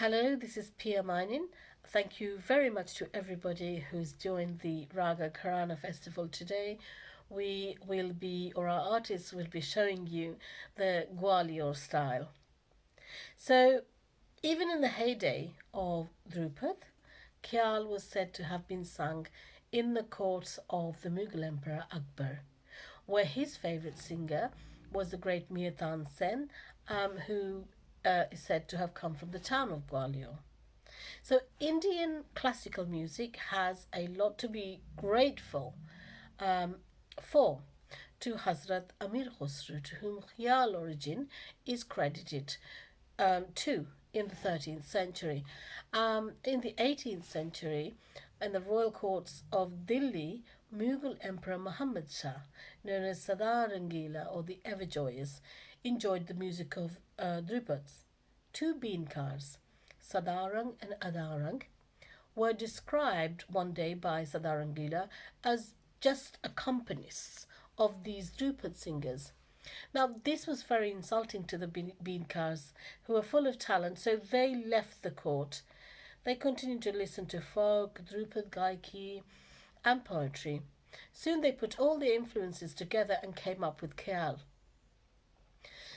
Hello, this is Pia Minin. Thank you very much to everybody who's joined the Raaga Gharana festival today. We will be, or our artists will be showing you the Gwalior style. So, even in the heyday of Drupad, Khyal was said to have been sung in the courts of the Mughal Emperor Akbar, where his favourite singer was the great Mir Sen, who is said to have come from the town of Gwalior. So, Indian classical music has a lot to be grateful um, for to Hazrat Amir Khosrow, to whom Khyal origin is credited to in the 13th century. In the 18th century, in the royal courts of Delhi, Mughal Emperor Muhammad Shah, known as Sadar Rangila or the Everjoyous, enjoyed the music of Drupads. Two bean cars, Sadarang and Adarang, were described one day by Sadarangila as just accompanists of these Drupad singers. Now, this was very insulting to the Beancars, who were full of talent, so they left the court. They continued to listen to folk, Drupad Gaiki, and poetry. Soon they put all the influences together and came up with Khyal.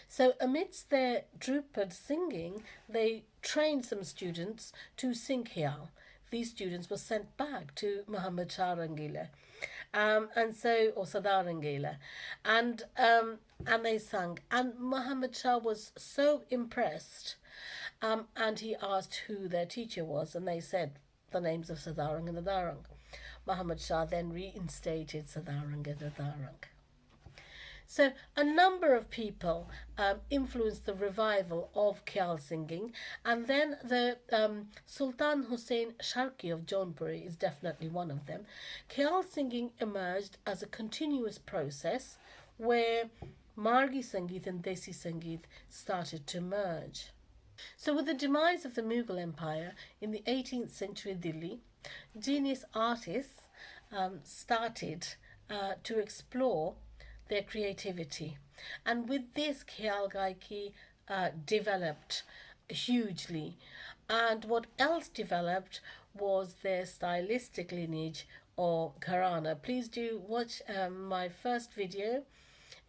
So, amidst their Drupad singing, they trained some students to sing Khyal. These students were sent back to Muhammad Shah Rangila, and so or Sadar Rangila, and they sang. And Muhammad Shah was so impressed, and he asked who their teacher was, and they said the names of Sadarang and Adarang. Muhammad Shah then reinstated Sadarang and Adarang. So, a number of people influenced the revival of Khyal singing, and then the Sultan Hussein Sharki of Jaunpuri is definitely one of them. Khyal singing emerged as a continuous process where Margi Sangeet and Desi Sangeet started to merge. So, with the demise of the Mughal Empire in the 18th century Delhi, genius artists started to explore their creativity. And with this, Khyal Gaiki developed hugely. And what else developed was their stylistic lineage or Gharana. Please do watch my first video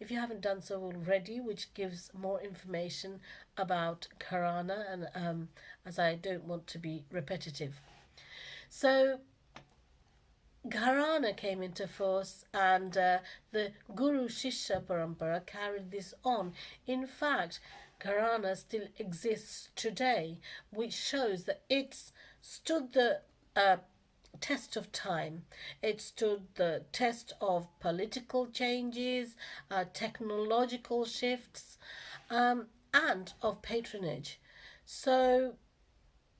if you haven't done so already, which gives more information about Gharana, and as I don't want to be repetitive. So, Gharana came into force, and the Guru Shishya Parampara carried this on. In fact, Gharana still exists today, which shows that it's stood the test of time. It stood the test of political changes, technological shifts, and of patronage. So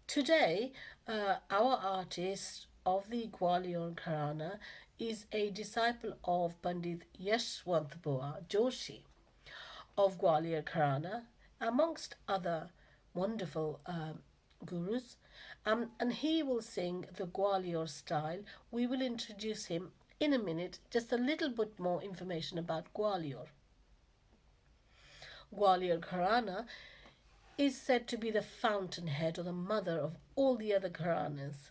today, our artist of the Gwalior Gharana is a disciple of Pandit Yashwant Bua Joshi of Gwalior Gharana, amongst other wonderful gurus, and he will sing the Gwalior style. We will introduce him in a minute, just a little bit more information about Gwalior. Gwalior Gharana is said to be the fountainhead or the mother of all the other Gharanas.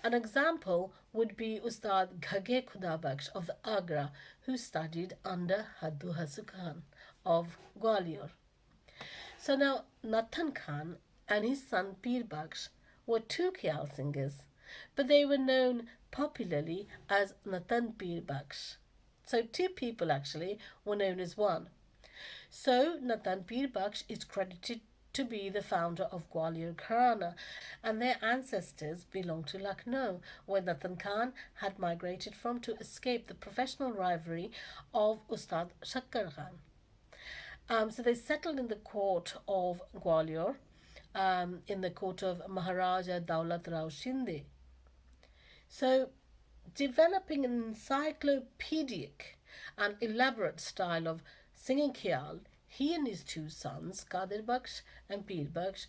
An example would be Ustad Ghage Khudabakhsh of the Agra, who studied under Haddu Hasu Khan of Gwalior. So now Nathan Khan and his son Pir Bakhsh were two Khyal singers, but they were known popularly as Natan Pir Bakhsh. So two people actually were known as one. So Natan Pir Bakhsh is credited to be the founder of Gwalior Gharana, and their ancestors belonged to Lucknow, where Natan Khan had migrated from to escape the professional rivalry of Ustad Shakkar Khan. So they settled in the court of Gwalior, in the court of Maharaja Daulat Rao Shinde. So, developing an encyclopedic and elaborate style of singing Khyal, he and his two sons, Kadir Bakhsh and Pir Bakhsh,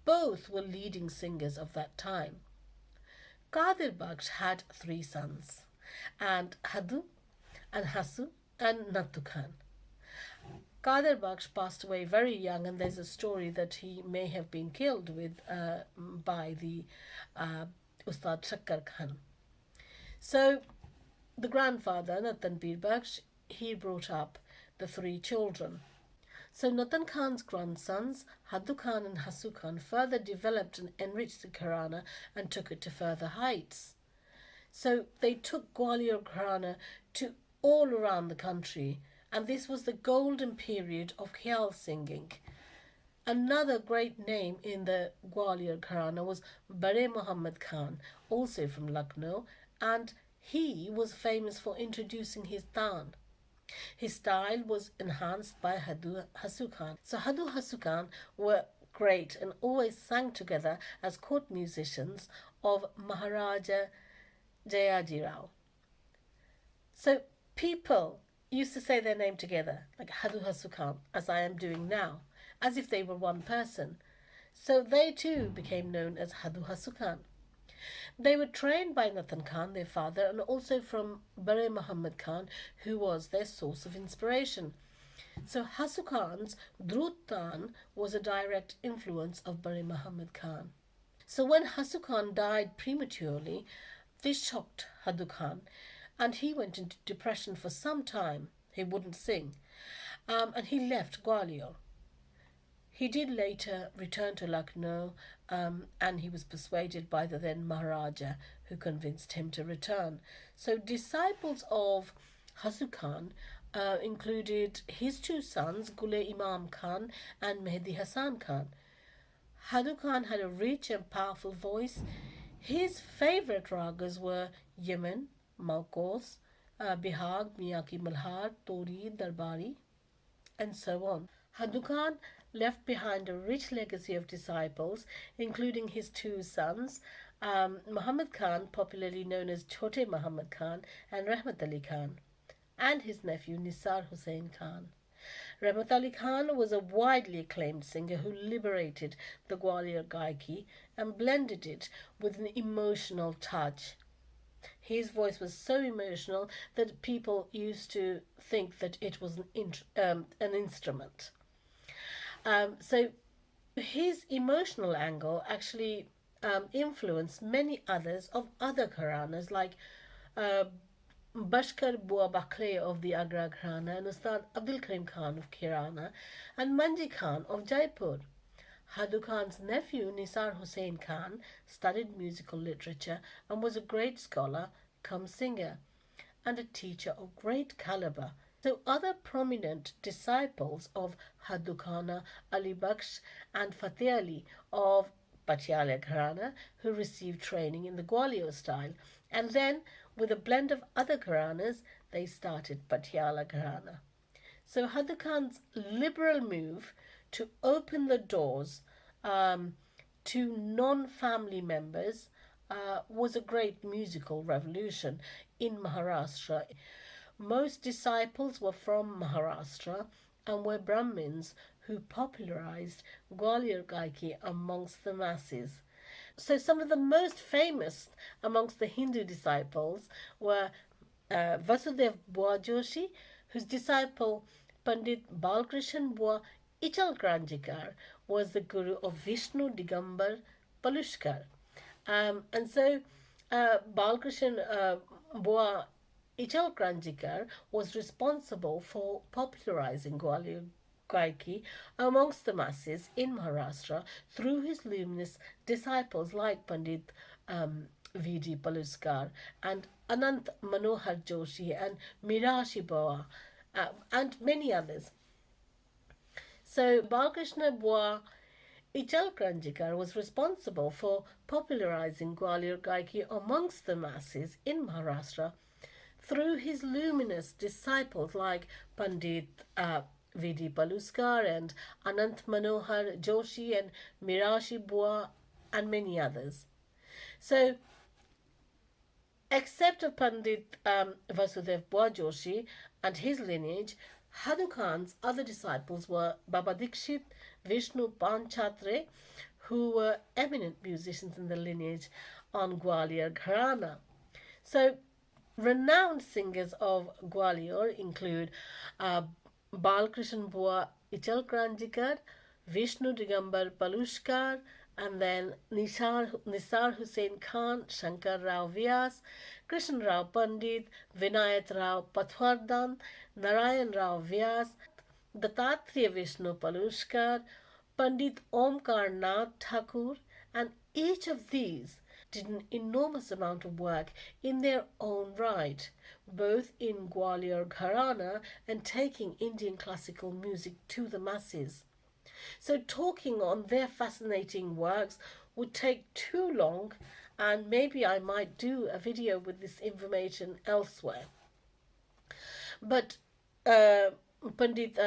both were leading singers of that time. Kadir Bakhsh had three sons, and Hadu, and Hasu, and Nattu Khan. Kader Baksh passed away very young, and there's a story that he may have been killed by the uh, Ustad Shakkar Khan. So the grandfather, Natanbir Baksh, he brought up the three children. So Natan Khan's grandsons, Hadu Khan and Hasu Khan, further developed and enriched the Gharana and took it to further heights. So they took Gwalior Gharana to all around the country, and this was the golden period of Khyal singing. Another great name in the Gwalior Gharana was Bare Muhammad Khan, also from Lucknow, and he was famous for introducing his tan. His style was enhanced by Hadu Hasu Khan. So Hadu Hasu Khan were great and always sang together as court musicians of Maharaja Jayaji Rao. So people used to say their name together, like Hadu Hasu Khan, as I am doing now, as if they were one person. So they too became known as Hadu Hasu Khan. They were trained by Natan Khan, their father, and also from Bare Muhammad Khan, who was their source of inspiration. So Hasu Khan's Drut Tan was a direct influence of Bare Muhammad Khan. So when Hasu Khan died prematurely, this shocked Hadu Khan, and he went into depression for some time. He wouldn't sing, and he left Gwalior. He did later return to Lucknow, and he was persuaded by the then Maharaja, who convinced him to return. So, disciples of Hasu Khan included his two sons, Gule Imam Khan and Mehdi Hassan Khan. Hadu Khan had a rich and powerful voice. His favorite ragas were Yemen, Malkos, Bihag, Miyaki Malhar, Tori, Darbari, and so on. Hadu Khan left behind a rich legacy of disciples, including his two sons, Muhammad Khan, popularly known as Chote Muhammad Khan, and Rahmat Ali Khan, and his nephew Nisar Hussain Khan. Rahmat Ali Khan was a widely acclaimed singer who liberated the Gwalior Gaiki and blended it with an emotional touch. His voice was so emotional that people used to think that it was an instrument. So his emotional angle actually influenced many others of other Gharanas like uh, Bashkar Bua Bakre of the Agra Gharana and Ustad Abdul Karim Khan of Kirana and Manji Khan of Jaipur. Hadu Khan's nephew Nisar Hussain Khan studied musical literature and was a great scholar, come singer, and a teacher of great caliber. So other prominent disciples of Hadu Khan, Ali Baksh and Fateh Ali of Patiala Gharana, who received training in the Gwalior style, and then with a blend of other Gharanas, they started Patiala Gharana. So Hadu Khan's liberal move to open the doors to non-family members was a great musical revolution in Maharashtra. Most disciples were from Maharashtra and were Brahmins who popularized Gwalior Gaiki amongst the masses. So some of the most famous amongst the Hindu disciples were Vasudev Bua Joshi, whose disciple Pandit Balkrishan Bua Ichal Granjikar was the guru of Vishnu Digambar Palushkar. And so Balkrishan Bua Ichal Granjikar was responsible for popularizing Gwalior Gaiki amongst the masses in Maharashtra through his luminous disciples like Pandit V.D. Paluskar and Anant Manohar Joshi and Mirashi Boa and many others. So Balkrishna Bua Ichal Kranjikar was responsible for popularizing Gwalior Gaiki amongst the masses in Maharashtra through his luminous disciples like Pandit V.D. Paluskar and Anant Manohar Joshi and Mirashi Bua and many others. So, except of Pandit Vasudev Bua Joshi and his lineage, Hadu Khan's other disciples were Baba Dikshit, Vishnu Panchatre, who were eminent musicians in the lineage on Gwalior Gharana. So, renowned singers of Gwalior include Balkrishan Bua Ichal Kranjikar, Vishnu Digambar Palushkar, and then Nisar Hussain Khan, Shankar Rao Vyas, Krishan Rao Pandit, Vinayat Rao Pathwardhan, Narayan Rao Vyas, Dattatreya Vishnu Palushkar, Pandit Omkar Thakur, and each of these did an enormous amount of work in their own right, both in Gwalior Gharana and taking Indian classical music to the masses. So, talking on their fascinating works would take too long, and maybe I might do a video with this information elsewhere. But uh, Pandit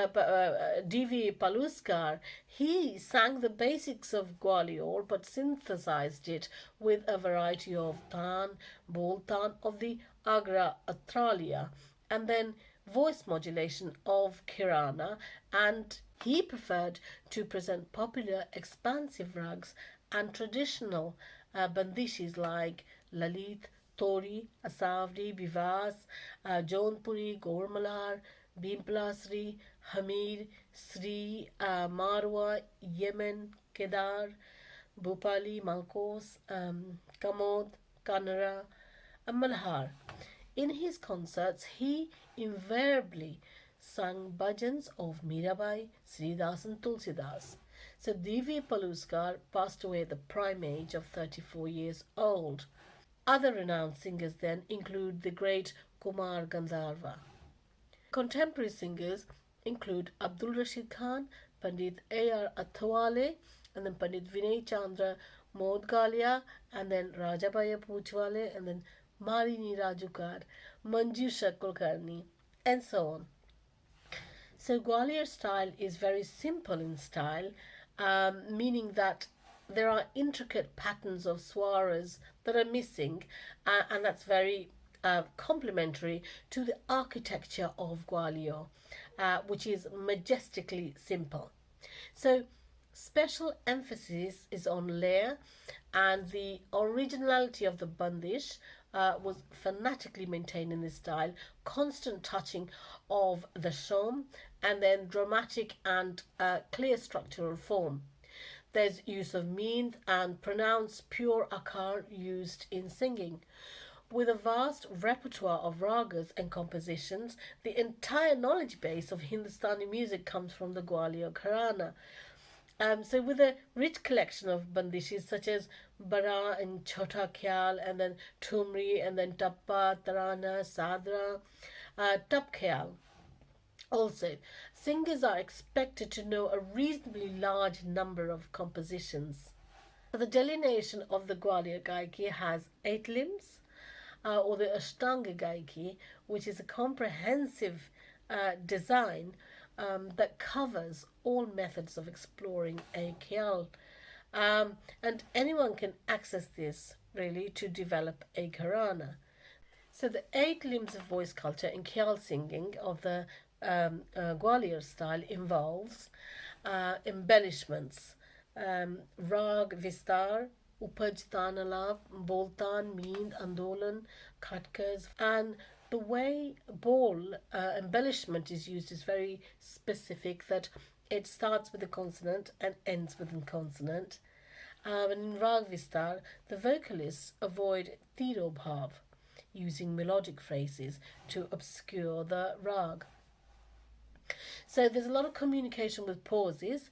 D.V. Paluskar, he sang the basics of Gwalior but synthesized it with a variety of tan, boltan of the Agra Atralia, and then voice modulation of Kirana, and he preferred to present popular expansive rags and traditional bandishis like Lalit, Tori, Asavdi, Bivas, Jaunpuri, Gormalar, Bimplasri, Hamir, Sri, Marwa, Yemen, Kedar, Bhopali, Malkos, Kamod, Kanara, and Malhar. In his concerts, he invariably sang bhajans of Mirabai, Sridas, and Tulsidas. So D.V. Paluskar passed away at the prime age of 34 years old. Other renowned singers then include the great Kumar Gandharva. Contemporary singers include Abdul Rashid Khan, Pandit A.R. Athwale, and then Pandit Vinay Chandra Modgalia, and then Rajabaya Poochwale, and then Marini Rajukar, Manjusha Kulkarni, and so on. So Gwalior style is very simple in style, meaning that there are intricate patterns of swaras that are missing, and that's very complementary to the architecture of Gwalior, which is majestically simple. So special emphasis is on layer, and the originality of the bandish was fanatically maintained in this style. Constant touching of the shom, and then dramatic and clear structural form. There's use of means and pronounced pure akar used in singing. With a vast repertoire of ragas and compositions, the entire knowledge base of Hindustani music comes from the Gwalior Gharana. So with a rich collection of bandishis such as Bara and Chota Khyal, and then Tumri, and then Tappa, Tarana, Sadra, Tap Khyal. Also, singers are expected to know a reasonably large number of compositions. The delineation of the Gwalior Gaiki has 8 limbs, or the Ashtanga Gaiki, which is a comprehensive design that covers all methods of exploring a Khyal. And anyone can access this really to develop a Gharana. So the 8 limbs of voice culture in Khyal singing of the Gwalior style involves embellishments, Raag Vistar, Upaj Tanalap, Boltan, Meend, Andolan, Khatkas, and the way ball embellishment is used is very specific, that it starts with a consonant and ends with a consonant. And in Rag Vistar, the vocalists avoid Tirobhav, using melodic phrases to obscure the rag. So there's a lot of communication with pauses,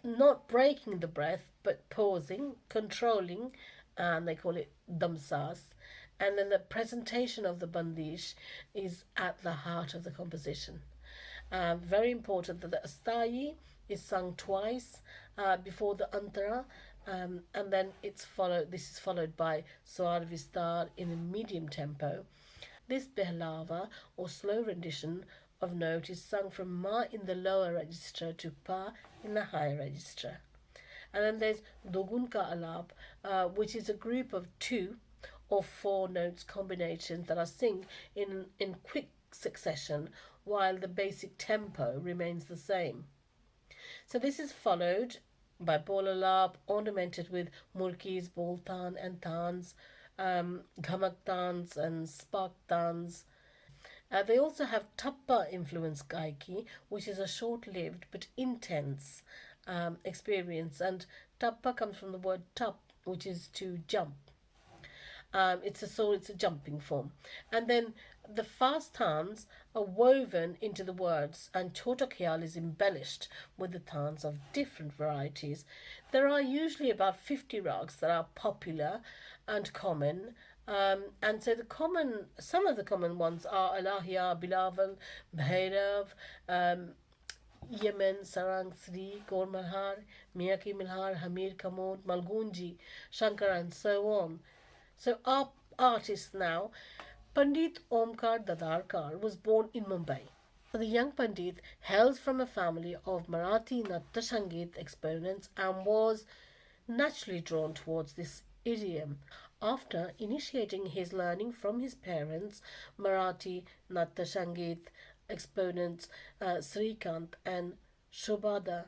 not breaking the breath, but pausing, controlling, and they call it damsas. And then the presentation of the bandish is at the heart of the composition. Very important that the astayi is sung twice before the antara, and then it's followed. This is followed by swar vistar in a medium tempo. This behlava or slow rendition of note is sung from ma in the lower register to pa in the higher register. And then there's dogun ka alap, which is a group of 2 or 4 notes combinations that are sung in quick succession while the basic tempo remains the same. So this is followed by bolalap ornamented with murkis, boltan and tans, ghamak tans and spark tans. They also have Tappa influence Gaiki, which is a short lived but intense experience. And Tappa comes from the word tap, which is to jump. It's a jumping form, and then the fast tans are woven into the words, and Chota Khyal is embellished with the tans of different varieties. There are usually about 50 rags that are popular and common. And so some of the common ones are Alahia, Bilaval, Bhairav, um, Yemen, Sarang Sri, Gaur Malhar, Miyaki Milhar, Hamir Kamod, Malgunji, Shankar, and so on. So our artist now, Pandit Omkar Dadarkar, was born in Mumbai. So the young Pandit hails from a family of Marathi Natya Sangeet exponents and was naturally drawn towards this idiom. After initiating his learning from his parents, Marathi Natya Sangeet exponents Srikant and Shobhada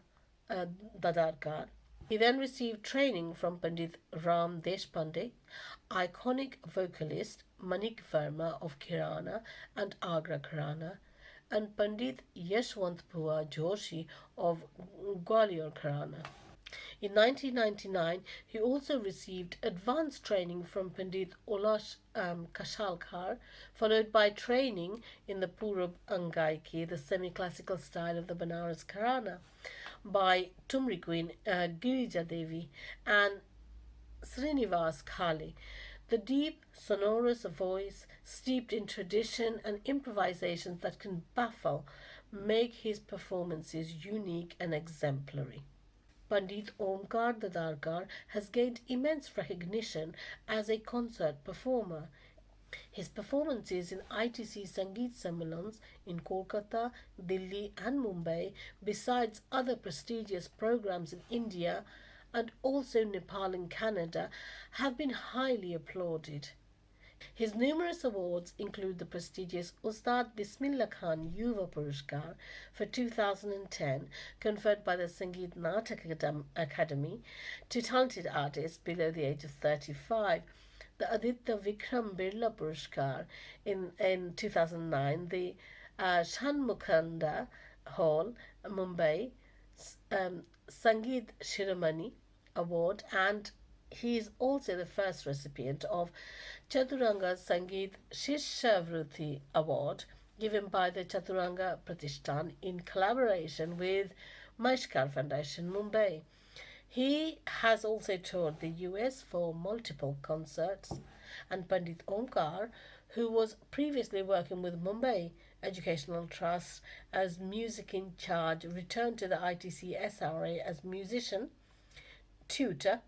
uh, Dadarkar, he then received training from Pandit Ram Deshpande, iconic vocalist Manik Verma of Kirana and Agra Gharana, and Pandit Yashwant Bhua Joshi of Gwalior Gharana. In 1999, he also received advanced training from Pandit Olash Kashalkar, followed by training in the Purab Angaiki, the semi-classical style of the Banaras Gharana, by Tumri Queen Girija Devi and Srinivas Khale. The deep, sonorous voice, steeped in tradition and improvisations that can baffle, make his performances unique and exemplary. Pandit Omkar Dadarkar has gained immense recognition as a concert performer. His performances in ITC Sangeet Sammelans in Kolkata, Delhi, and Mumbai, besides other prestigious programs in India and also Nepal and Canada, have been highly applauded. His numerous awards include the prestigious Ustad Bismillah Khan Yuva Puruskar for 2010, conferred by the Sangeet Natak Academy to talented artists below the age of 35. The Aditya Vikram Birla Puruskar in 2009, the Shanmukhanda Hall, Mumbai, Sangeet Shiromani Award, and he is also the first recipient of Chaturanga Sangeet Shishravruti Award given by the Chaturanga Pratishthan in collaboration with Maishkar Foundation, Mumbai. He has also toured the US for multiple concerts, and Pandit Omkar, who was previously working with Mumbai Educational Trust as music in charge, returned to the ITC SRA as musician tutor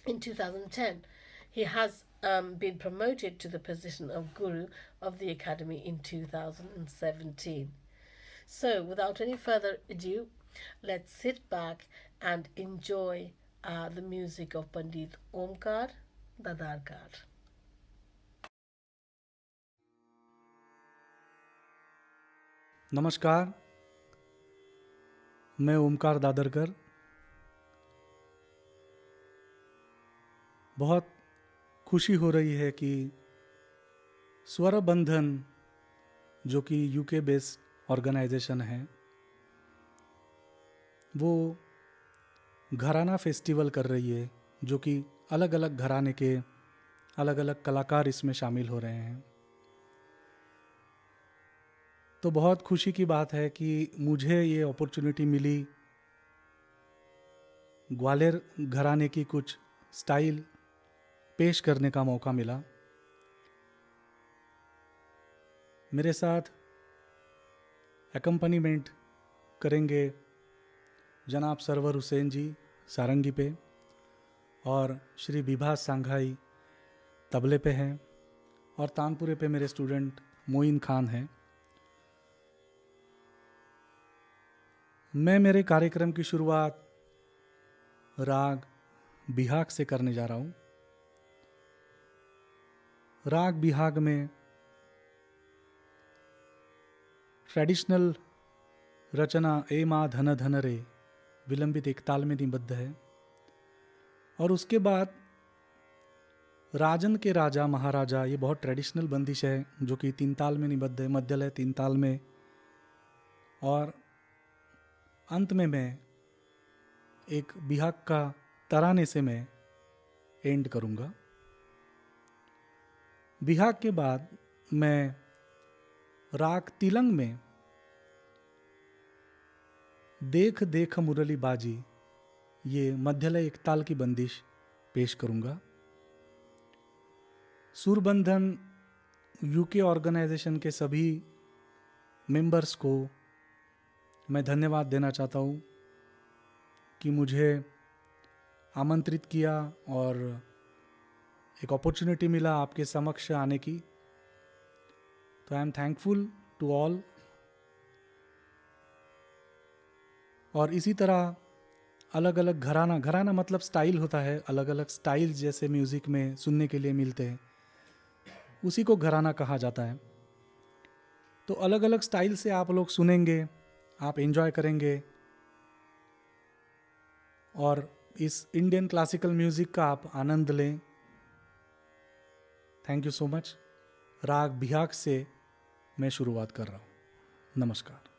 in 2010. He has been promoted to the position of Guru of the Academy in 2017. So, without any further ado, let's sit back and enjoy the music of Pandit Omkar Dadarkar. नमस्कार, मैं ओमकार दादरकर। बहुत खुशी हो रही है कि स्वरबंधन, जो कि यूके बेस्ड ऑर्गेनाइजेशन है, वो घराना फेस्टिवल कर रही है, जो कि अलग अलग घराने के अलग अलग कलाकार इसमें शामिल हो रहे हैं। तो बहुत खुशी की बात है कि मुझे ये अपॉर्चुनिटी मिली ग्वालियर घराने की कुछ स्टाइल पेश करने का मौका मिला। मेरे साथ एकम्पनीमेंट करेंगे जनाब सरवर हुसैन जी सारंगी पे, और श्री विभा सांघाई तबले पे हैं, और तानपुरे पे मेरे स्टूडेंट मोइन खान हैं। मैं मेरे कार्यक्रम की शुरुआत राग बिहाग से करने जा रहा हूँ। राग बिहाग में ट्रेडिशनल रचना ए माँ धन धन रे विलंबित एक ताल में निबद्ध है, और उसके बाद राजन के राजा महाराजा, ये बहुत ट्रेडिशनल बंदिश है जो कि 3 ताल में निबद्ध है, मध्य लय 3 ताल में, और अंत में मैं एक बिहाग का तराने से मैं एंड करूँगा। बिहाग के बाद मैं राग तिलंग में देख देख मुरली बाजी, ये मध्यलय 1 ताल की बंदिश पेश करूँगा। सुरबंधन यूके ऑर्गेनाइजेशन के सभी मेंबर्स को मैं धन्यवाद देना चाहता हूँ कि मुझे आमंत्रित किया और एक अपॉर्चुनिटी मिला आपके समक्ष आने की। तो I am thankful to all. और इसी तरह अलग अलग घराना, घराना मतलब स्टाइल होता है, अलग अलग स्टाइल जैसे म्यूज़िक में सुनने के लिए मिलते हैं, उसी को घराना कहा जाता है। तो अलग अलग स्टाइल से आप लोग सुनेंगे, आप एंजॉय करेंगे और इस इंडियन क्लासिकल म्यूज़िक का आप आनंद लें। Thank you so much. राग बिहाग से मैं शुरुआत कर रहा हूँ। नमस्कार।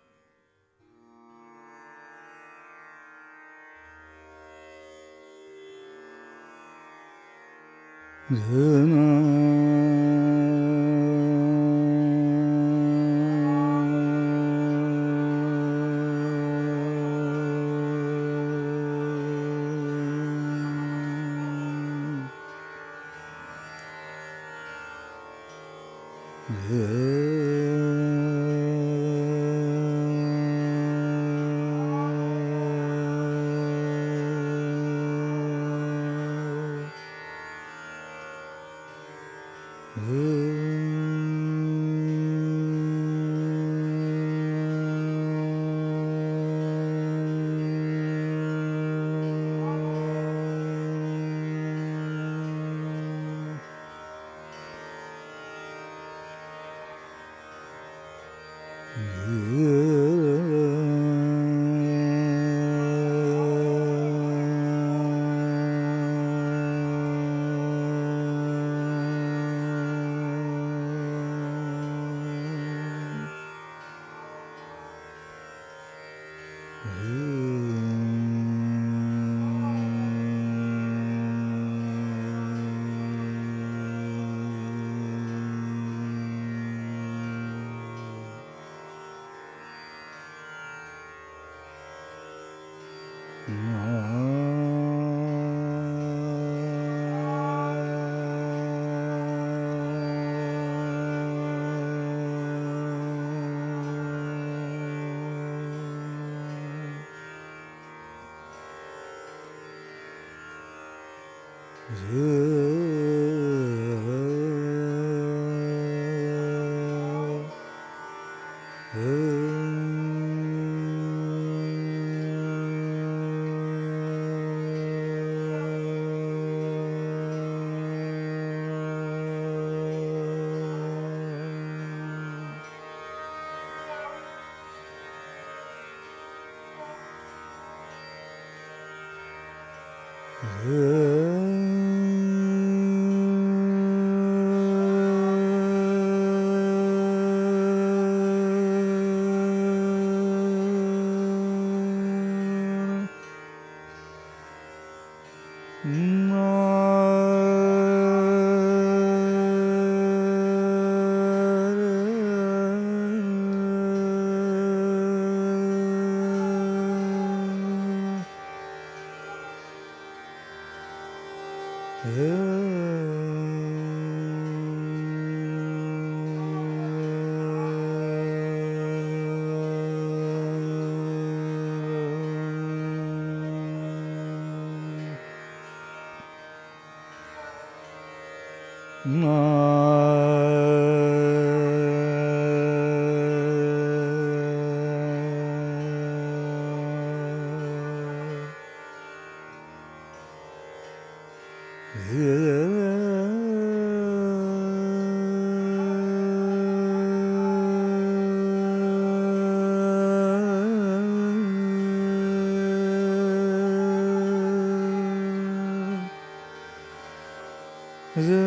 धन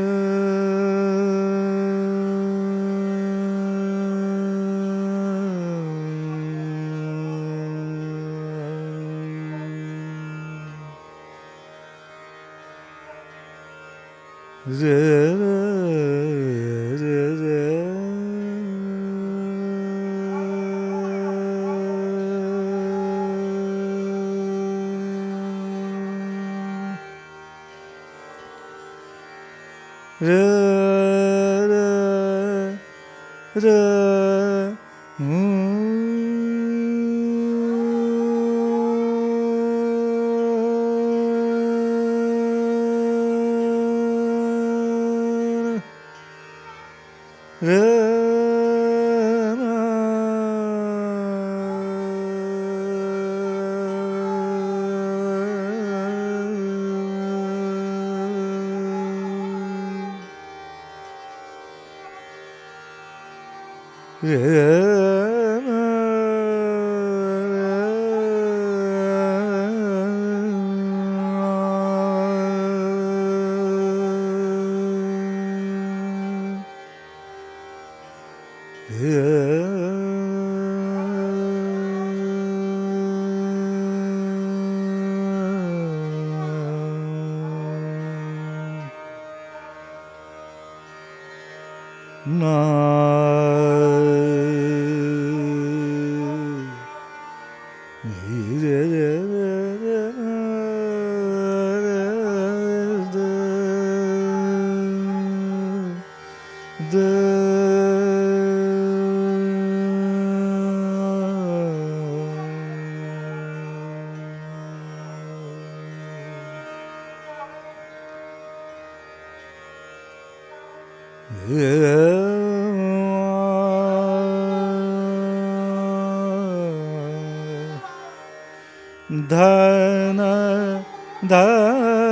धन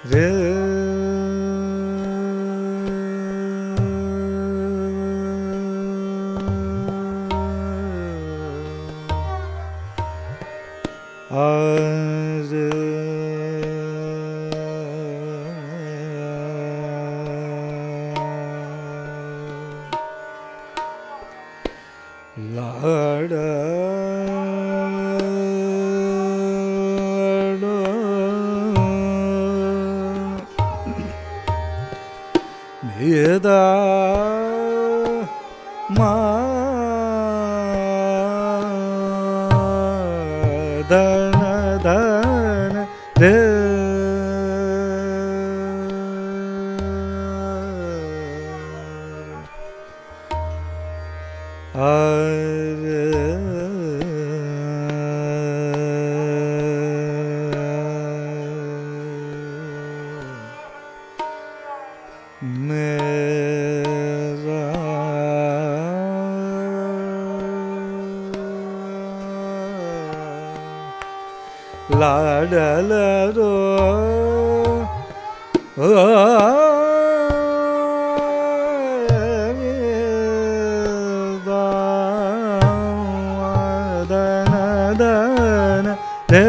रे भेदा मा धन धन रे लाडल रो दन दन रे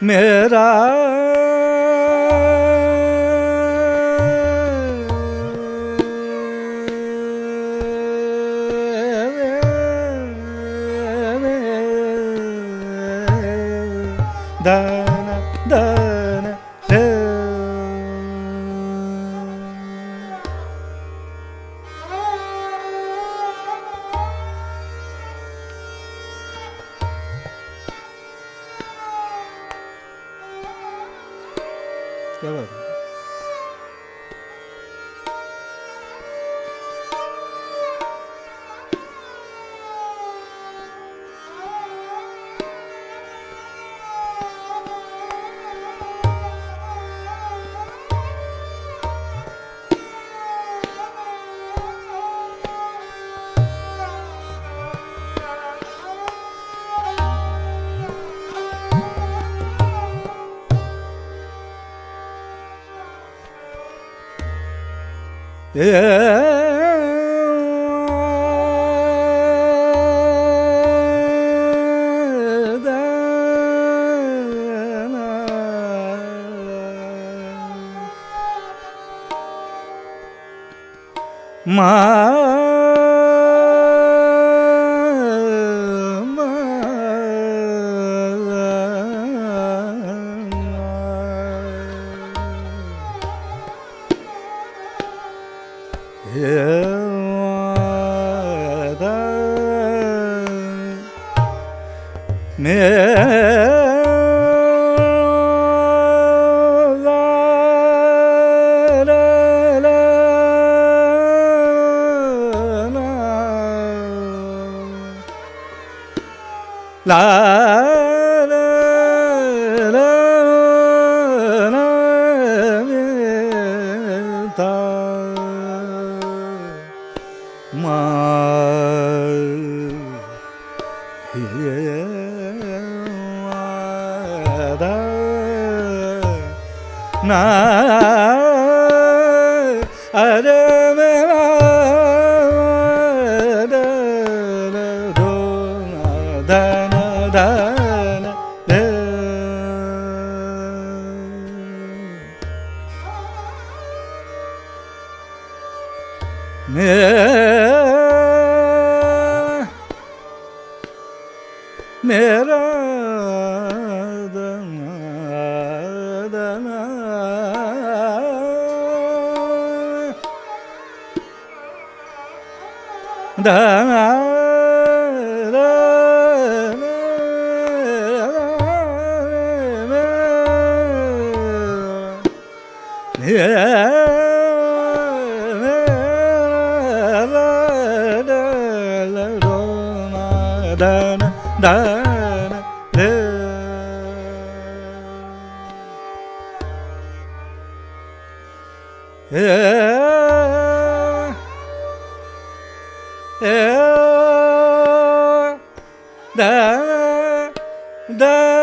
मेरा दाना दाना क्या बात है la la la la ta ma da na are मेरा दना दना da na da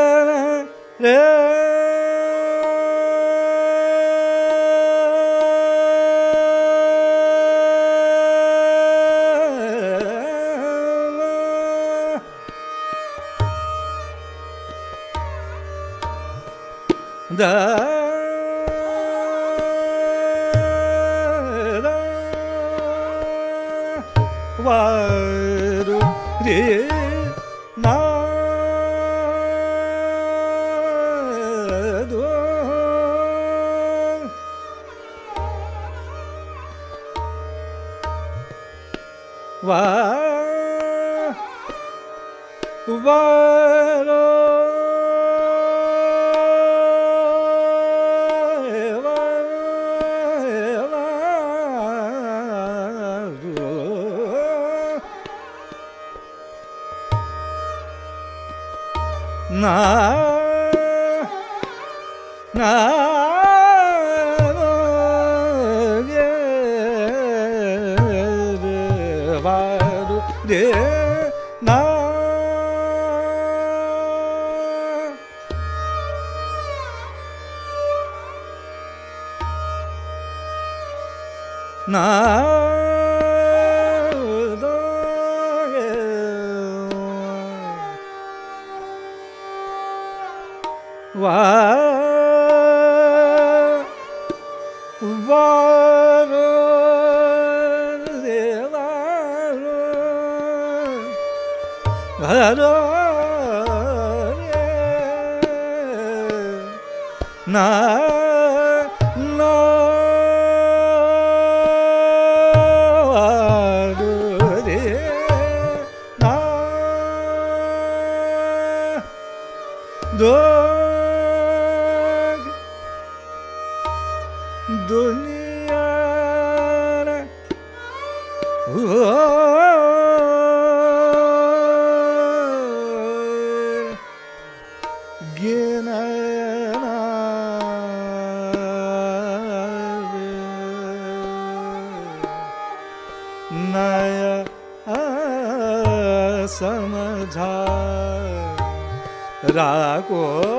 रागो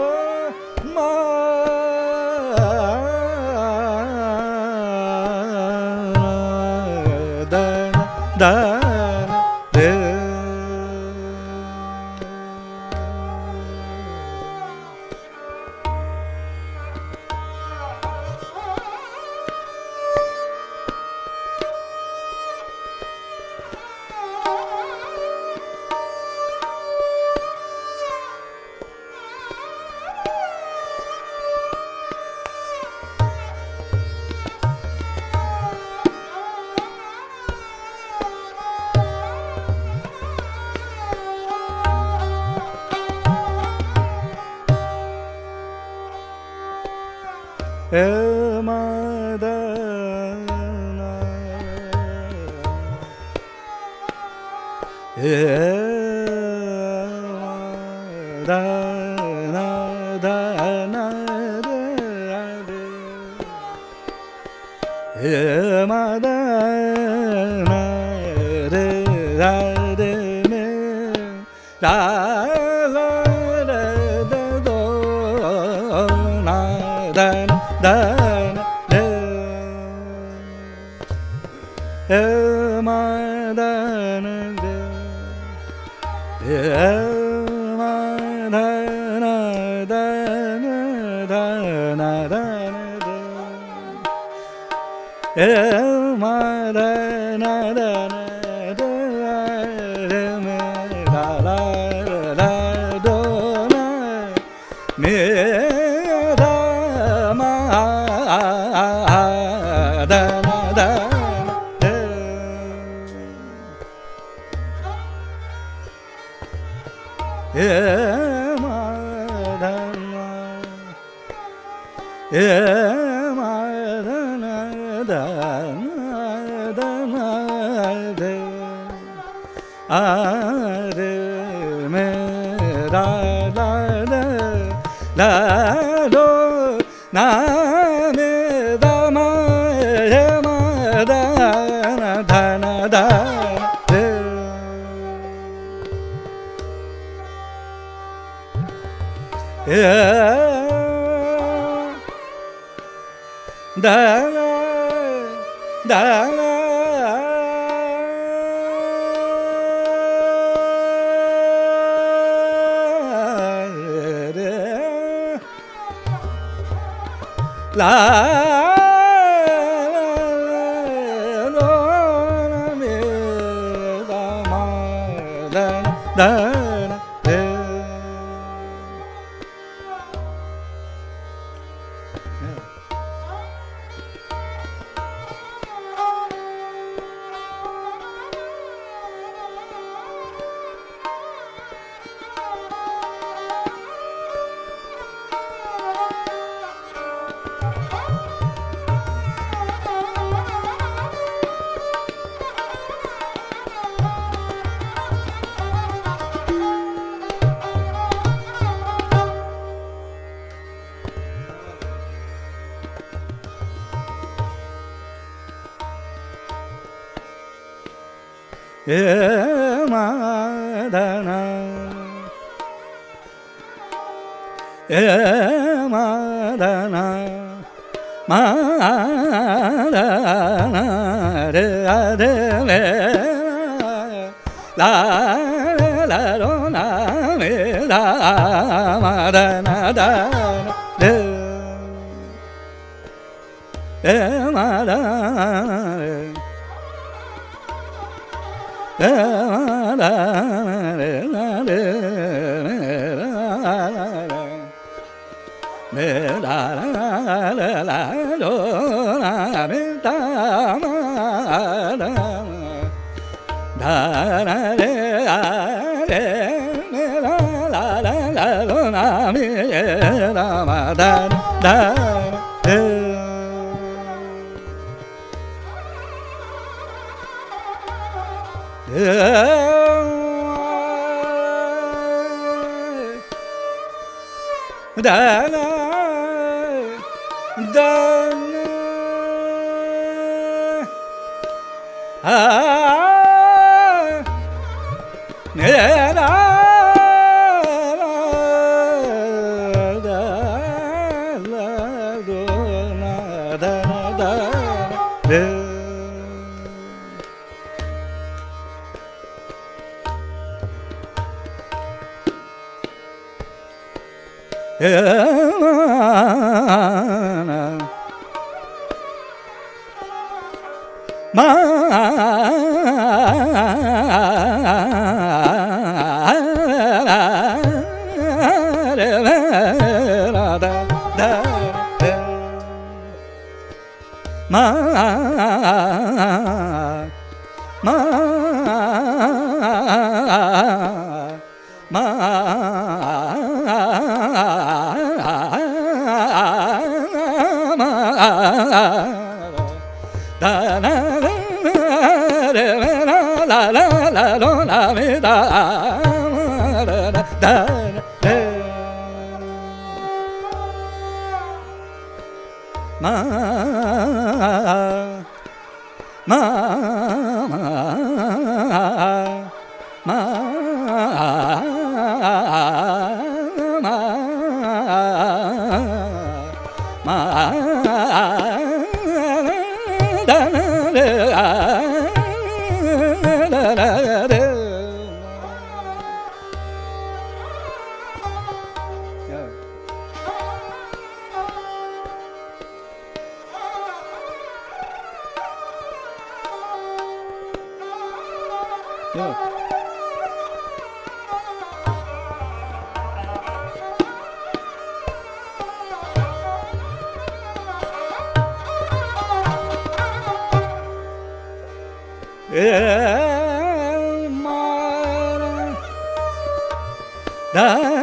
da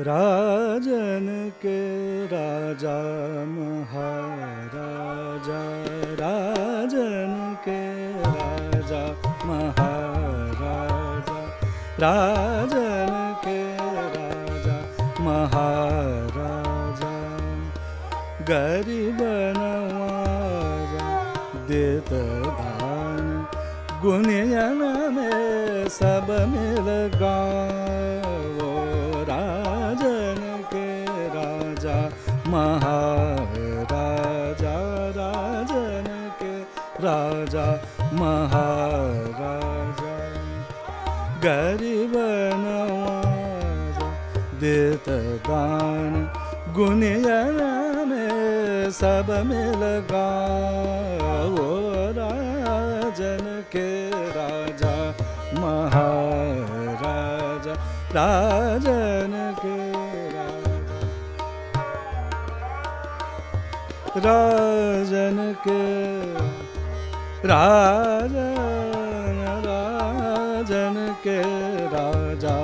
राजन के राजा महाराजा, राजन के राजा महाराजा, राजन के राजा महाराजा, गरीब नवाजा देत दान, गुनियन में सब मिल गाओ। राजन के राजा महाराजा, राजन के राजा महाराजा, गरीब नवाजा देत दान, गुनियन में सब मिल गाओ। राजन के राजा महाराजा, राजन के राजन के राजन, राजन के राजा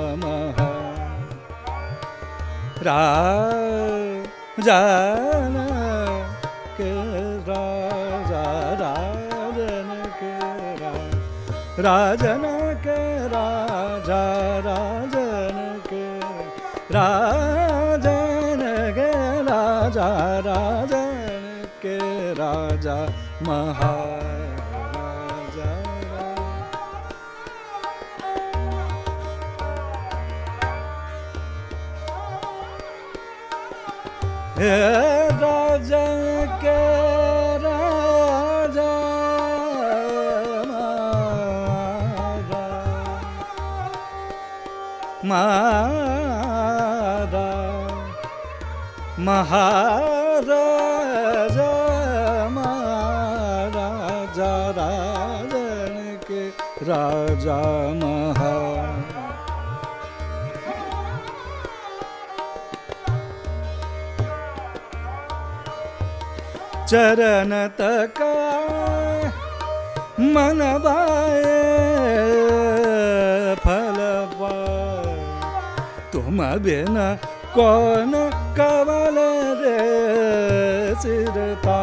राजन के राजा, राजन के राजन के राजा, राजन के राजन के राजा, राजन के राजा महाराजा। हे राजन के राजा महाराजा, महाराजा, राजन के राजा महाराजा। चरण तक मन बाए फल पाए, तुम बिना कौन कवल रे सिरता।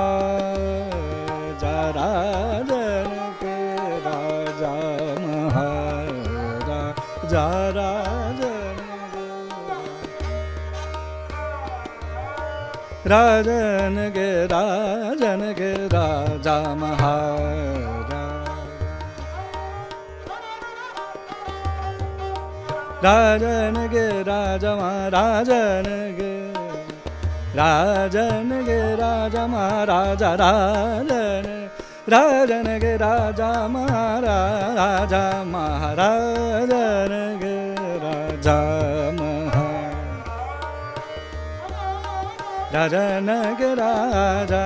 राजन के राजा महाराजा, राजन के राजन के राजा महाराजा, राजन के राजा महाराजन के राजन के राजा महाराजा, राजन राजन के राजा महाराजा, महाराजन के राजा राजन के राजा,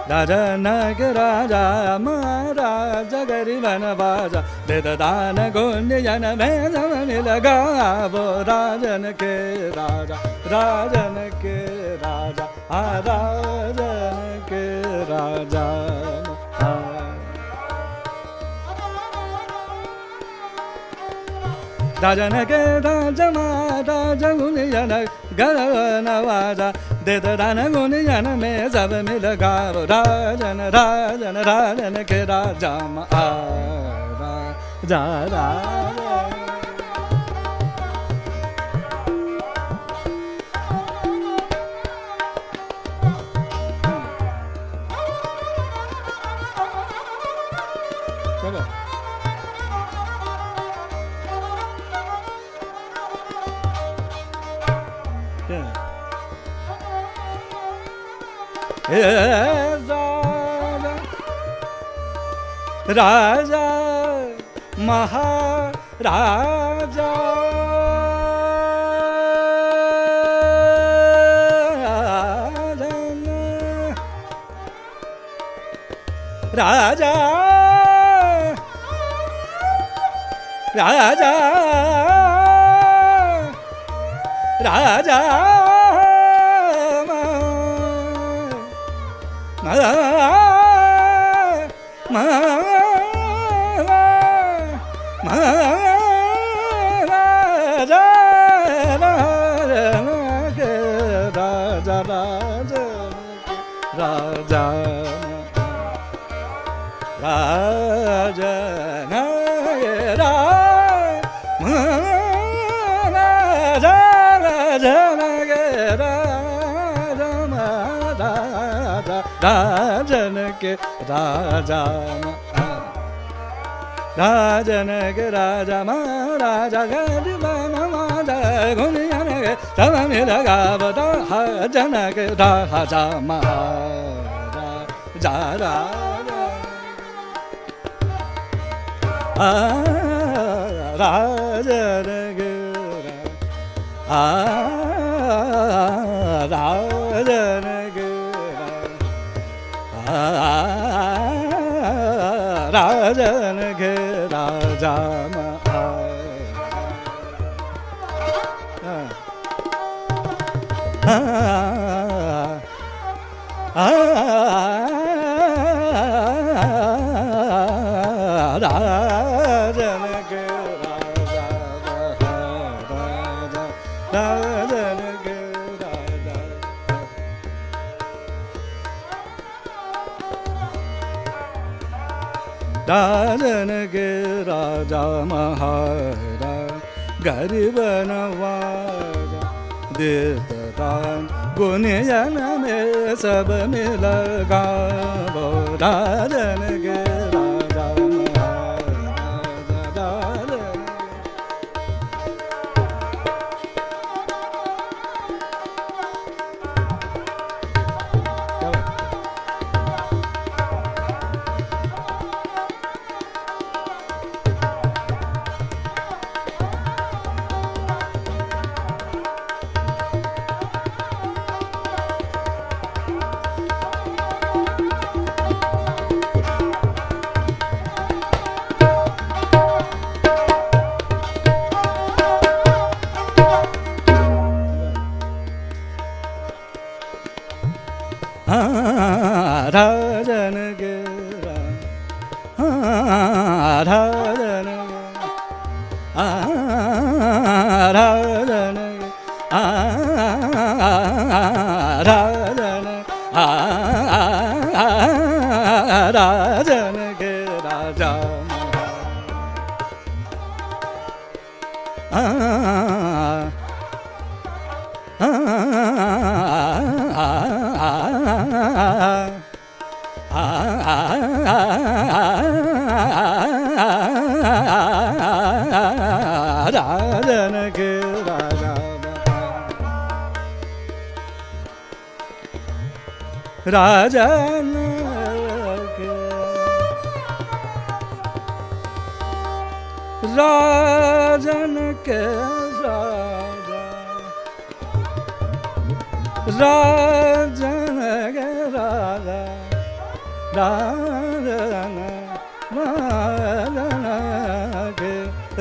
राजन के राजा महाराजा, गरीब नवाजा देत दान, गुनियन में सब मिल गाओ। राजन के राजा, राजन के राजा, राजन के राजा, राजन के राजा महाराजा, गुनियन नवाजा देत दान, गुनियन में सब मिल गाओ। राजन राजन राजन के राजा महाराजा। राजा महाराजा, राजा राजा राजा राजा राजन के राजा राजन के राजा महाराजा गरीबन माता गुनियन के सब मिल गावता जन के राजा महाराजा राजन के राजन राजन के राजा राजन के राजा राजन के राजा राजन के राजा महाराज गरीब नवाज देवतान गुनियन में सब मिल गावो राजन के राजा महाराज राजन के राजन राजन राजन राजन के राजा राजन के राजा राजन के राजन के राजा राजन के राजा राजन राजन के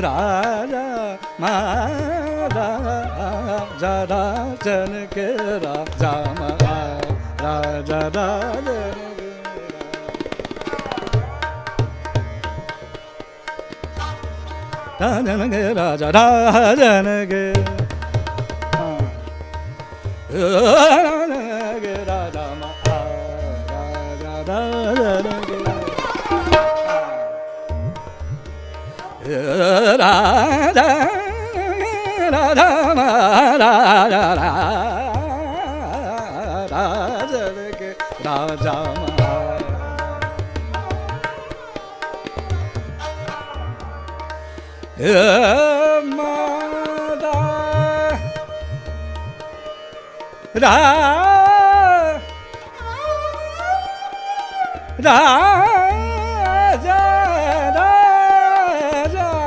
राजा महाराजा राजन के राजा महाराजा राजन के राजा राजन के राजा महाराजा राजन के राजा राजा महाराजा राजन के राजा माता राजा राजा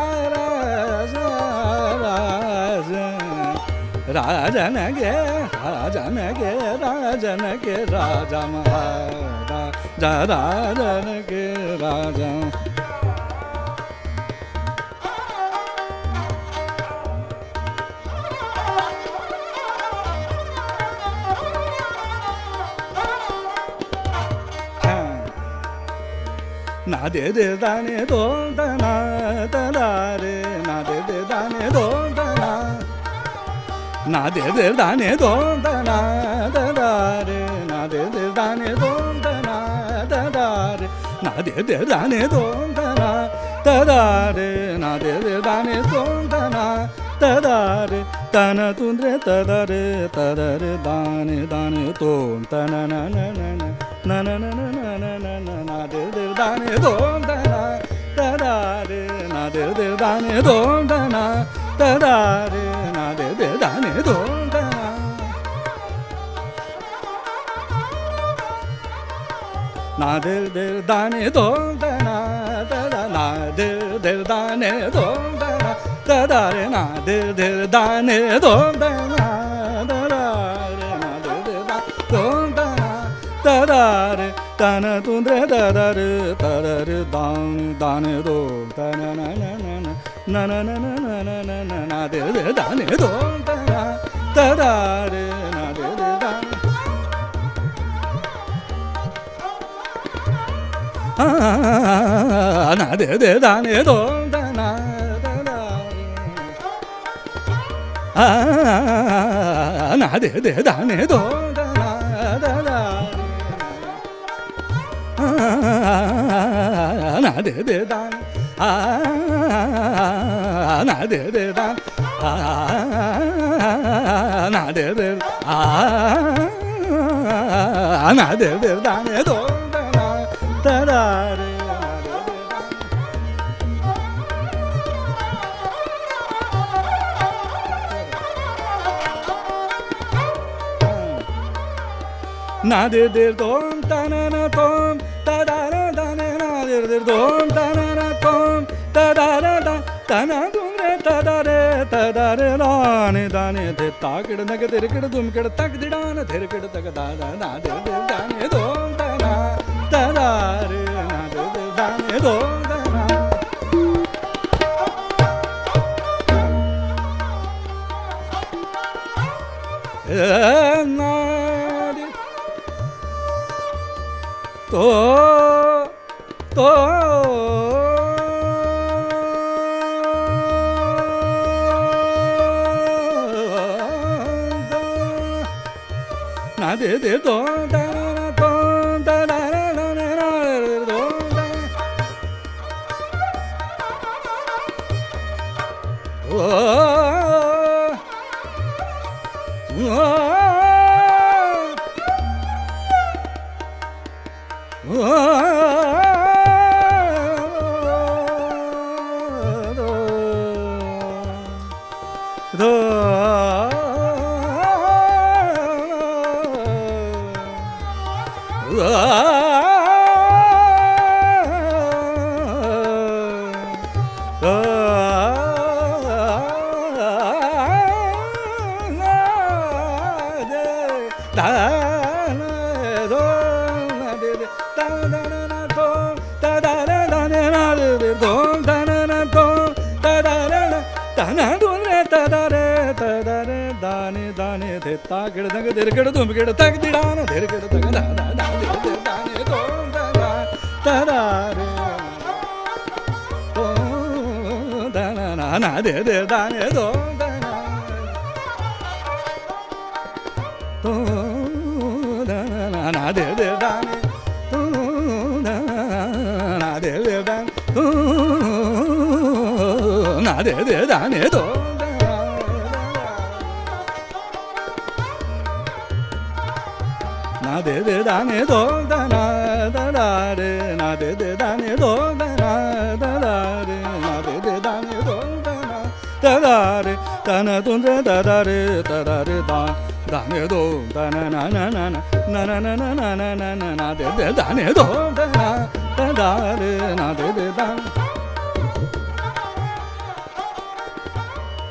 ರಾಜನಗೆ ರಾಜನಗೆ ರಾಜನಗೆ ರಾಜ ಮಹಾರಾಜ ರಾಜನಗೆ ರಾಜ ನಾದೆ ದೆ ದಾನೆ ದೋ ದನ ತದಾರೆ ನಾದೆ ದೆ ದಾನೆ ದೋ ದನ ನಾದೆ ದೆ ದಾನೆ ದೋ ದನ ತದಾರೆ ನಾದೆ ದೆ ದಾನೆ ದೋ ದನ ತದಾರೆ ನಾದೆ ದೆ ದಾನೆ ದೋ ದನ ತದಾರೆ ನಾದೆ ದೆ ದಾನೆ ದೋ ದನ ತದಾರೆ ತನ ತುಂದ್ರೆ ತದರೆ ತದರೆ ದಾನೆ ದಾನೆ ತೋಂ ತನ ನನ ನನ ನನ ನನ ನನ ನನ ನಾದೆ ದೆ ದಾನೆ ದೋಂ ದನ ತದಾರೆ ನಾದೆ ದೆ ದಾನೆ ದೋಂ ದನ ತದಾರೆ ನಾದೆ ದೆ ದಾನೆ ದೋಂ ದನ ನಾದೆ ದೆ ದಾನೆ ದೋಂ ದನ ತದ ನಾದೆ ದೆ ದಾನೆ ದೋಂ ದನ ತದಾರೆ ನಾದೆ ದೆ ದಾನೆ ದೋಂ ದನ ತದಾರೆ ನಾದೆ ದೆ ದಾನೆ ದೋಂ ದನ ತದಾರೆ ತನ ತುಂದ್ರೆ ತದರೆ ತದರೆ ದಾನೆ ದಾನೆ ದೋಂ ತನ ನನ ನನ ನನ ನನ ನನ ನನ ನಾದೆ ದೆ ದಾನೆ ದೋಂ ದನ ತದಾರೆ ನಾದೆ ದೆ ದಾನೆ ನಾದೆ ದೆ ದಾನೆ ದೋಂ ದನ ನಾದೆ ದೆ ದಾನೆ ದೋಂ ದನ ನಾದೆ ದೆ ದಾನೆ ನಾದೆ ದೆ ದಾನೆ ನಾದೆ ದೆ ನಾದೆ ದೆ ದಾನೆ ದೋಂ ದನ ತದಾರೆ ನಾದೆ ದೆ ದೋಂ ತನನ ತೋಂ ತದಾರ ದನೆ ನಾದೆ ದೆ ದೋಂ ತನನ ತೋಂ ತದಾರ ದ ತನ ತುಂದ್ರೆ ತದರೆ ತದರೆ ದಾನೆ ದಾನೆ ದೆ ತಾಕಿಡ ನಗ ತೆರಕಿಡ ತುಮ್ಕಿಡ ತಕ್ ದಿಡಾನ ತೆರಕಿಡ ತಗ ದಾದ ನಾದೆ ದೆ ದಾನೆ ದೋಂ ತನ ತದಾರೆ ನಾದೆ ದೆ ದಾನೆ ದೋಂ ತನ ನಾದೆ ತೋ ತೋ ನಾದೆ ದೆ ದೋ ದನ ತೋ ದನ ದೋ ಓ ದಾನೆ ದಾನೆ ತೆತ್ತ ಗಿಡದಂಗ ತೆರಗಿಡ ತುಂಬಿಗಿಡ ತಗದಿಡಾನ ತೆರಗಿಡ ತಗ ದಾನೆ ದೋಂ ದನ ತದಾರೆ ದನ ನಾದೆ ದೆ ದಾನೆ ದೋಂ ದನ ದನ ನಾದೆ ದೆ ದಾನೆ ನಾದೆ ದೆ ದಾನೆ ನಾದೆ ದೆ ದಾನೆ ದೋಂ ನಾದೆ ದೆ ದಾನೆ ದೋಂ ದನ ತದಾರೆ ನಾದೆ ದೆ ದಾನೆ ದೋಂ ದನ ತದಾರೆ ನಾದೆ ದೆ ದಾನೆ ದೋಂ ದನ ತದಾರೆ ತನ ತುಂದ್ರೆ ತದಾರೆ ತದಾರೆ ದಾನೆ ದೋಂ ದನ ನನ ನನ ನನ ನನ ನನ ನನ ನಾದೆ ದೆ ದಾನೆ ದೋಂ ದನ ತದಾರೆ ನಾದೆ ದೆ ದಾನೆ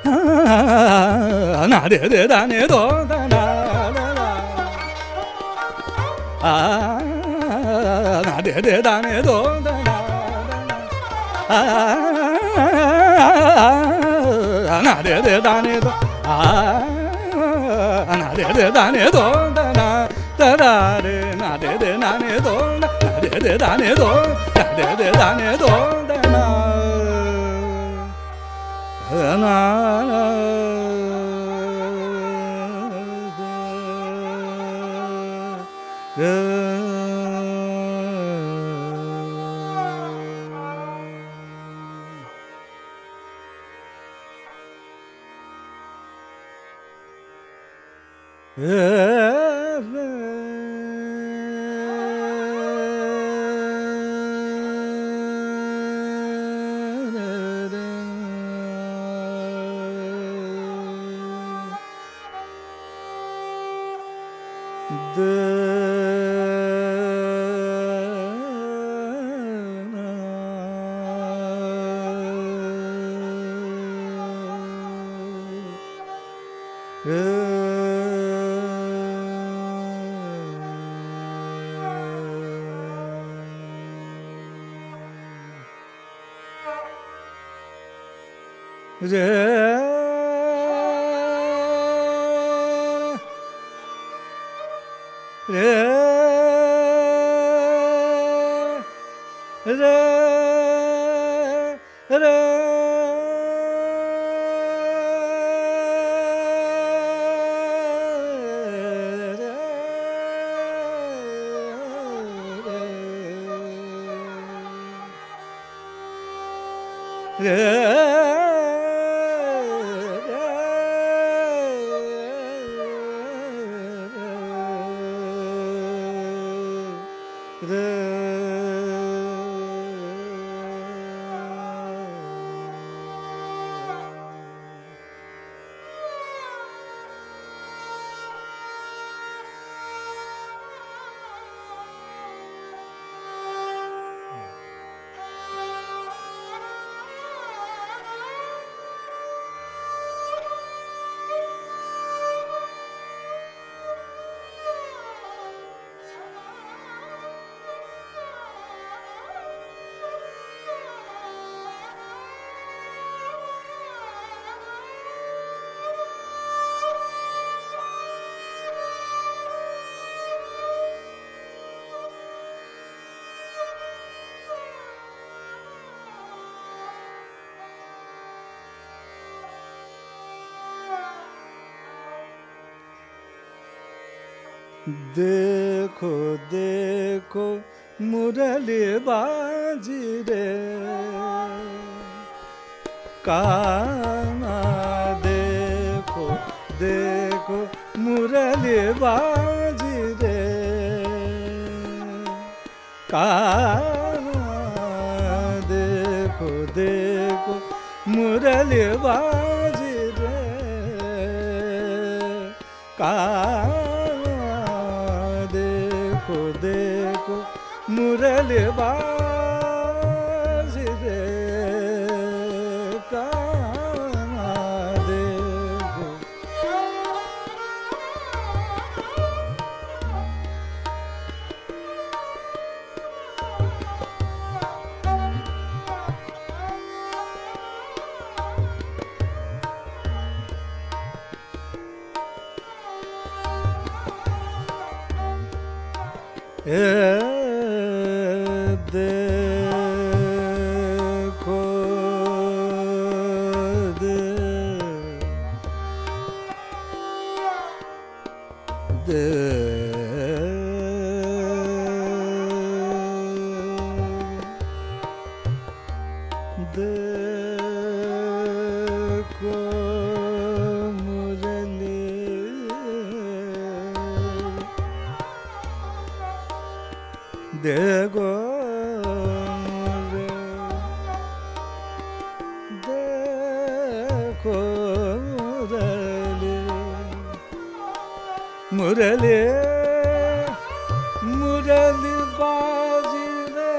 na de de da ne do da na da da na de de da ne do da na na de de da ne do na de de da ne do da na da da re na de de na ne do na de de da ne do na de de da ne do da na na देखो देखो मुरली बाजी रे काना देखो देखो मुरली बाजी रे काना देखो देखो मुरली बाजी रे काना देखो मुरली बाजी रे काना देखो देखो देखो मुरली देखो देखो मुरली मुरली बाजी रे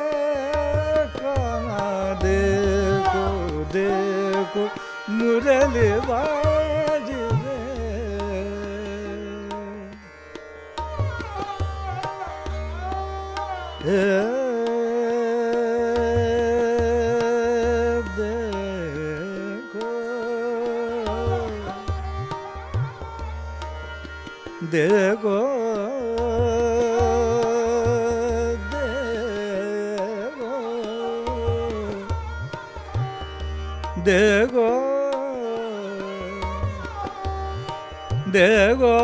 काना देखो देखो मुरली बाजी रे देखो देखो देखो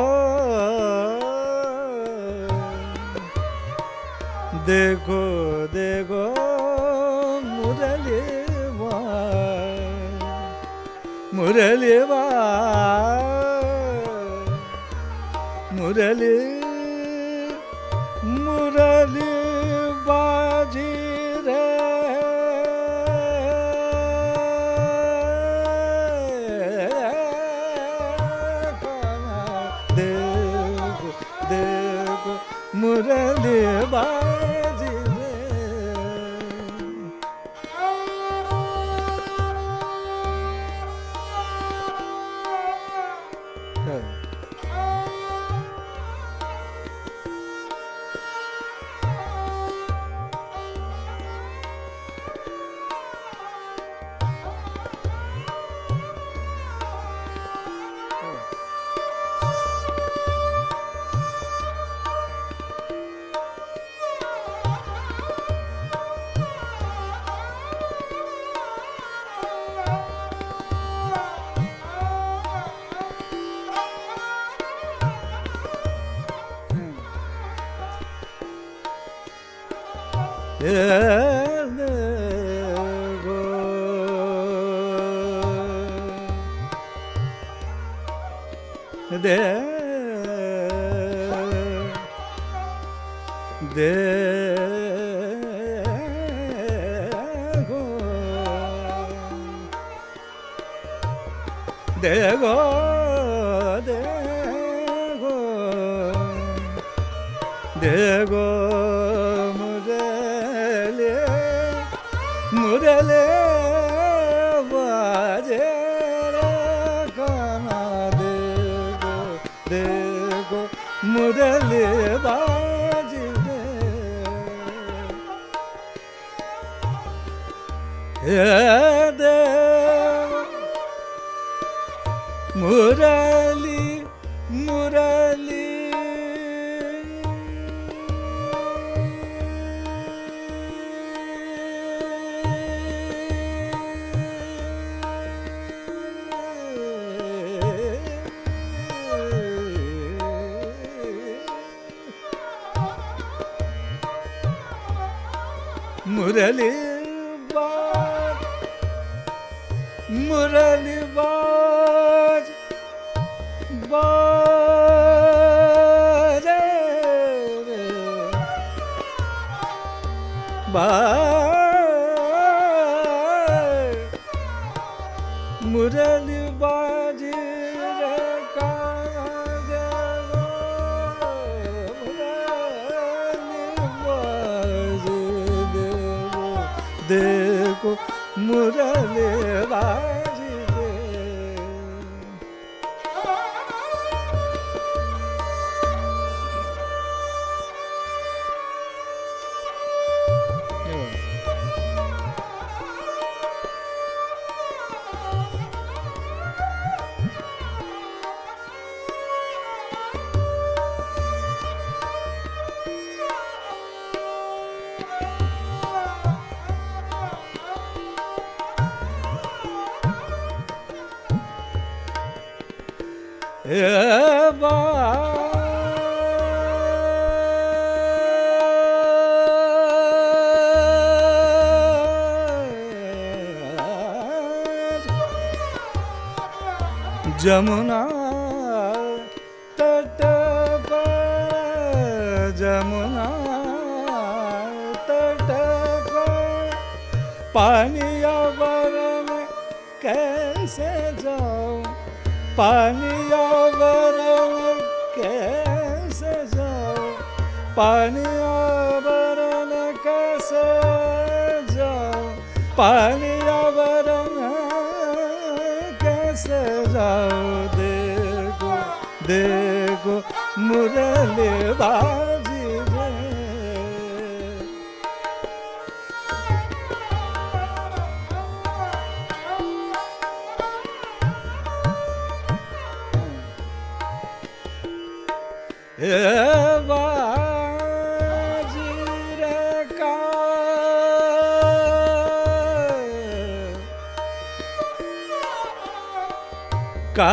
देखो देखो मुरली मुरली मुरली मुरली बाजी रे देखो देखो मुरली बाजी रे देखो देखो देखो मुरली मुरली बाजे रे काना देखो देखो मुरली बाजे रे देव मुरली मुरली मुरली बाज मुरली बाज बाजे रे बाज मुरली बाजी रे काना देवो मुरली बाजी देवो देखो मुरली बाजी जमुना तट पर जमुना तट पर पानिया बरन कैसे जाऊं पानिया बरन कैसे जाऊं पानिया बरन कैसे जाऊं पानिया बरन देखो देखो मुरली बाजी रे। बाजी रे का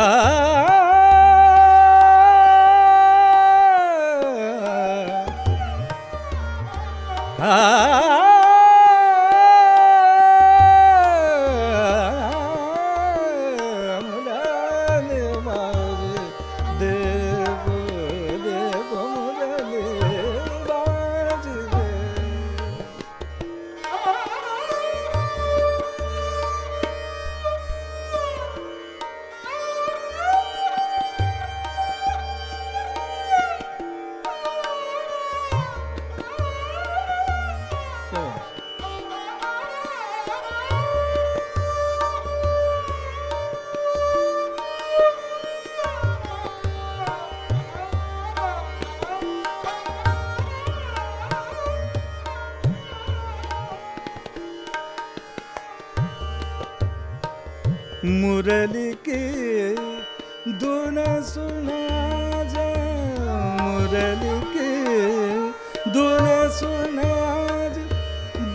मुरली की धुन सुना जा, मुरली की धुन सुना जा,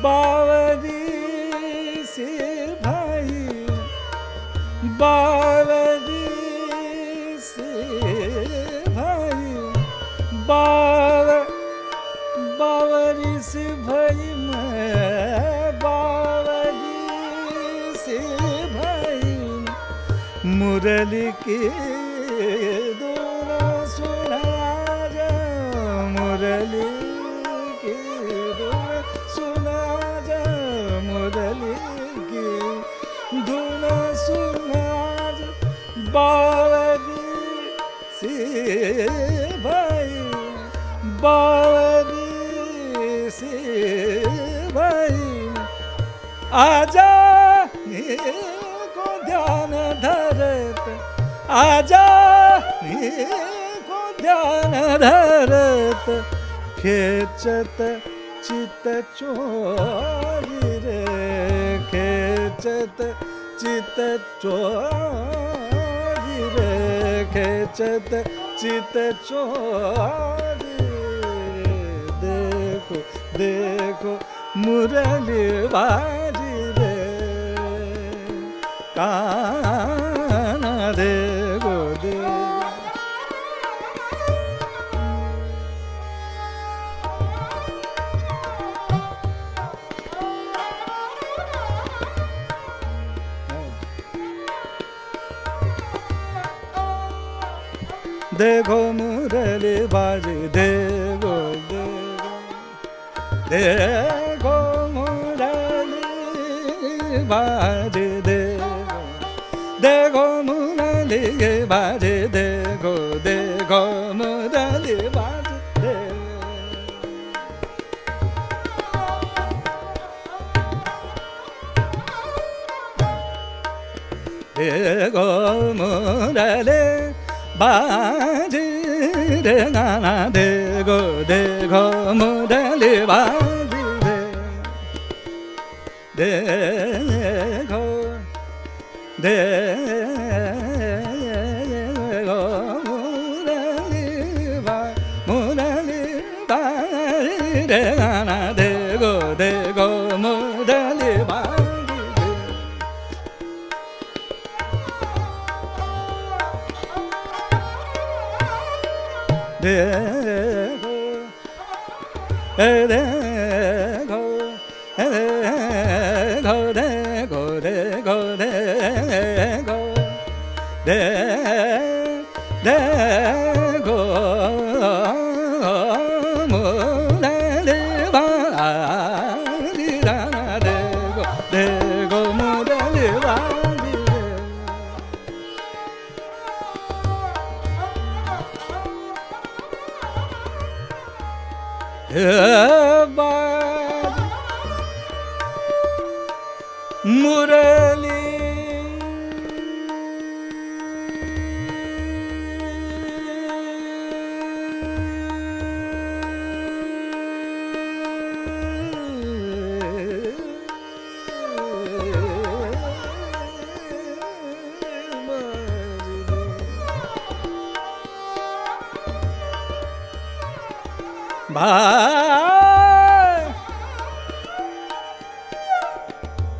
बावरी से भाई, बावरी से भाई, बावरी से भाई, मैं बावरी से भाई, मुरली की धुन सुना जा, मुरली की धुन सुना जा, मुरली की धुन सुना जा, बावरी से भाई, बावरी से भाई, आजा को ध्यान धरत, आजा को ध्यान धरत, खेचत चित चोरी रे, खेचत चित चोरी रे, खेचत चित चोरी रे। देखो देखो मुरली बाजी रे, कान देखो देखो। देखो मुरली बाजी, देखो देखो देखो मुरली बाजी, देखो देखो मुरली बाजी, देखो देखो मुरली बाजी, देखो मुरली बाजी रे गाना, देखो देखो मुरली बाजी रे, देखो देखो मुरली बाजी रे गाना, देखो देखो मुरली बाजी रे, देखो देखो देखो देखो देखो देखो देखो मुरली बाजी रे, देखो देखो मुरली बाजी रे। मुरली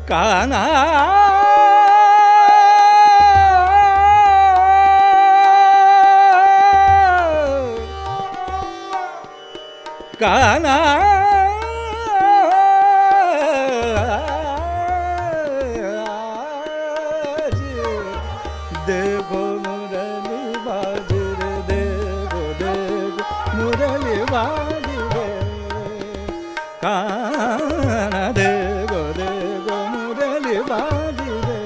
काना काना देखो मुरली बाज रे, देखो देखो मुरली बाज रे, काना देखो देखो मुरली बाज रे।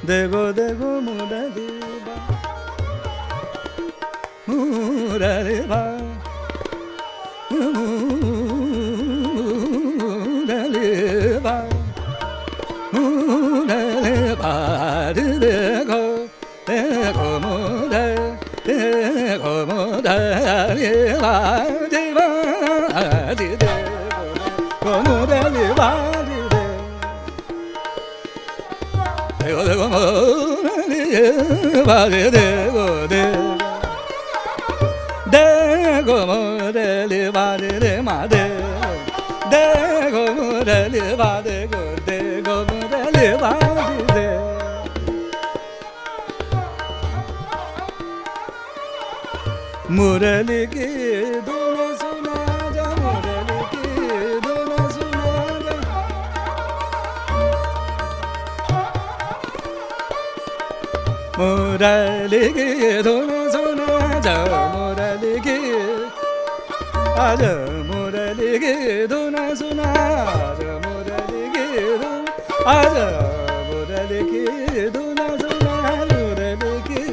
देखो देखो मुरली मुरली मुरली मुरली देखो देखो मुरली देखो मुरली देखो मुरली देखो देखो मुरली बाजे देखो देखो मुरली बाजे रे मादे देखो मुरली बाजे को देखो मुरली बाजे मुरली की धुन सुना जा मुरली की धुन सुना जा मुरली की धुन सुना जा मुरली की आज मुरली की धुन सुना जा मुरली की धुन आज मुरली की धुन सुना मुरली की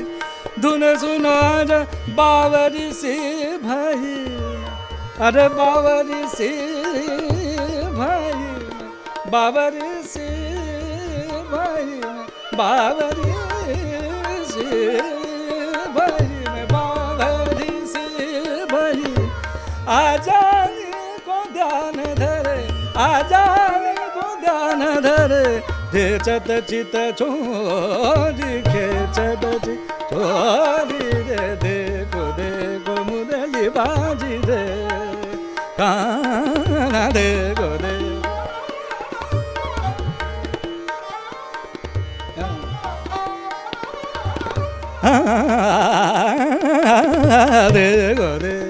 धुन सुना जा बावरी से भाई अरे बावरी से भाई बावरी से भाई बावरी से भाई में बावरी से भाई आजाने को ध्यान धरे आजाने को ध्यान धरे दे चत चित छोड़ी खेचत चित छोड़ी दे देखो देखो मुरली बाजी दे काना देखो देखो देखो देखो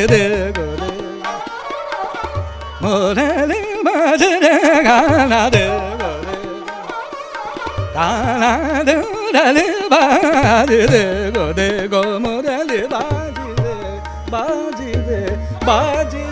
देखो देखो मोरली बाजे रे गाना दे गाना दे मुरली बाजे रे गो मोरली बाजी रे बाजी रे बाजी